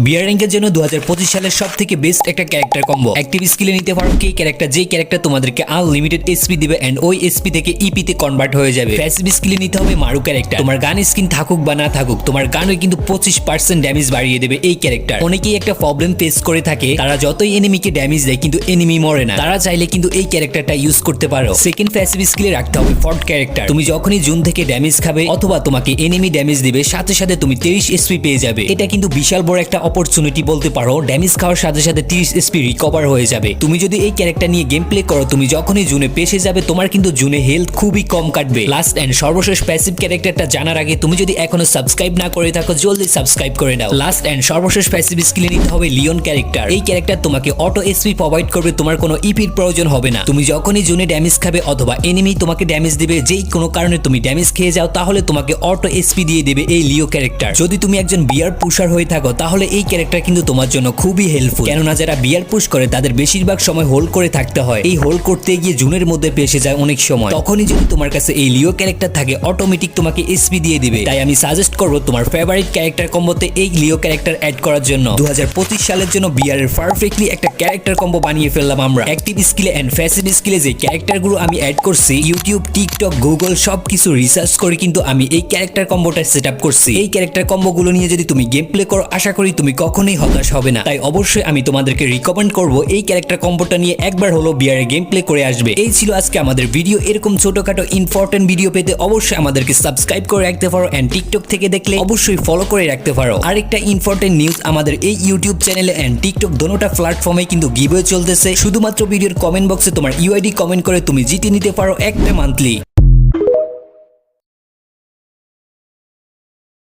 বিয়ার র্যাঙ্কের জন্য 2025 সালের সব থেকে বেস্ট একটা ক্যারেক্টার কম্বো অ্যাক্টিভ স্কিলে নিতে পারো কে ক্যারেক্টার, যে ক্যারেক্টার তোমাদেরকে আনলিমিটেড এসপি দিবে এন্ড ওই এসপি থেকে ইপি তে কনভার্ট হয়ে যাবে। প্যাসিভ স্কিলে নিতে হবে মারু ক্যারেক্টার। তোমার গান স্কিন থাকুক বা না থাকুক, তোমার গানে কিন্তু 25% ড্যামেজ বাড়িয়ে দেবে এই ক্যারেক্টার। অনেকেই একটা প্রবলেম ফেস করে থাকে, তারা যতই এনিমিকে ড্যামেজ দেয় কিন্তু এনিমি মরে না। তারা চাইলে কিন্তু এই ক্যারেক্টারটা ইউজ করতে পারো। সেকেন্ড প্যাসিভ স্কিলে রাখতে হবে ফর্ট ক্যারেক্টার। তুমি যখনই জুন থেকে ড্যামেজ খাবে অথবা তোমাকে এনিমি ড্যামেজ দিবে, সাথে সাথে তুমি 30 এসপি পেয়ে যাবে। এটা কিন্তু বিশাল বড় একটা অপরচুনিটি বলতে পারো। ড্যামেজ খাওয়ার সাথে সাথে 30 এসপি রিকভার হয়ে যাবে। তুমি যদি এই ক্যারেক্টার নিয়ে গেম প্লে করো, তুমি যখনই জুনে পেশে যাবে তোমার কিন্তু জুনে হেলথ খুবই কম কাটবে। লাস্ট এন্ড সর্বশেষ প্যাসিভ ক্যারেক্টারটা জানার আগে তুমি যদি এখনো সাবস্ক্রাইব না করে থাকো, জলদি সাবস্ক্রাইব করে নাও। লাস্ট এন্ড সর্বশেষ প্যাসিভ স্কিলে নিতে হবে লিওন ক্যারেক্টার। এই ক্যারেক্টার তোমাকে অটো এসপি প্রোভাইড করবে, তোমার কোনো ইপির প্রয়োজন হবে না। তুমি যখনই জুনে ড্যামেজ খাবে অথবা এনিমি তোমাকে ড্যামেজ দিবে, যেই কোনো কারণে তুমি ড্যামেজ খেয়ে যাও, তাহলে তোমাকে অটো এসপি দিয়ে দেবে এই লিও ক্যারেক্টার। যদি তুমি একজন বিয়ার পুশার হয়ে থাকো তাহলে এই ক্যারেক্টার কিন্তু তোমার জন্য খুবই হেল্পফুল। কেননা যারা বিয়ার পুশ করে তাদের বেশিরভাগ সময় হোল্ড করে থাকতে হয়। এই হোল্ড করতে গিয়ে জুনের মধ্যে পেশে যায় অনেক সময়। তখনই যদি তোমার কাছে এই লিও ক্যারেক্টার থাকে, অটোমেটিক তোমাকে এসপি দিয়ে দিবে। তাই আমি সাজেস্ট করব তোমার ফেভারিট ক্যারেক্টার কম্বোতে এই লিও ক্যারেক্টার অ্যাড করার জন্য। 2025 সালের জন্য বিয়ারের পারফেক্টলি একটা ক্যারেক্টার কম্বো বানিয়ে ফেললাম আমরা। অ্যাক্টিভ স্কিলে এন্ড প্যাসিভ স্কিলে যে ক্যারেক্টারগুলো আমি অ্যাড করছি, ইউটিউব, টিকটক, গুগল সবকিছু রিসার্চ করে কিন্তু আমি এই ক্যারেক্টার কম্বোটা সেটআপ করছি। এই ক্যারেক্টার কম্বোগুলো নিয়ে যদি তুমি গেম প্লে করো, আশা করি তুমি কখনোই হতাশ হবে না। তাই অবশ্যই আমি তোমাদেরকে রিকমেন্ড করব এই ক্যারেক্টার কম্বোটা নিয়ে একবার হলো বিয়ারে গেম প্লে করে আসবে। এই ছিল আজকে আমাদের ভিডিও। এরকম ছোটখাটো ইম্পর্টেন্ট ভিডিও পেতে অবশ্যই আমাদেরকে সাবস্ক্রাইব করে রাখতে পারো এন্ড টিকটক থেকে দেখলে অবশ্যই ফলো করে রাখতে পারো। আরেকটা ইম্পর্টেন্ট নিউজ, আমাদের এই ইউটিউব চ্যানেলে এন্ড টিকটক দোনোটা প্ল্যাটফর্মে কিন্তু গিভওয়ে চলতেছে। শুধুমাত্র ভিডিওর কমেন্ট বক্সে তোমার ইউআইডি কমেন্ট করে তুমি জিতে নিতে পারো একটা মান্থলি।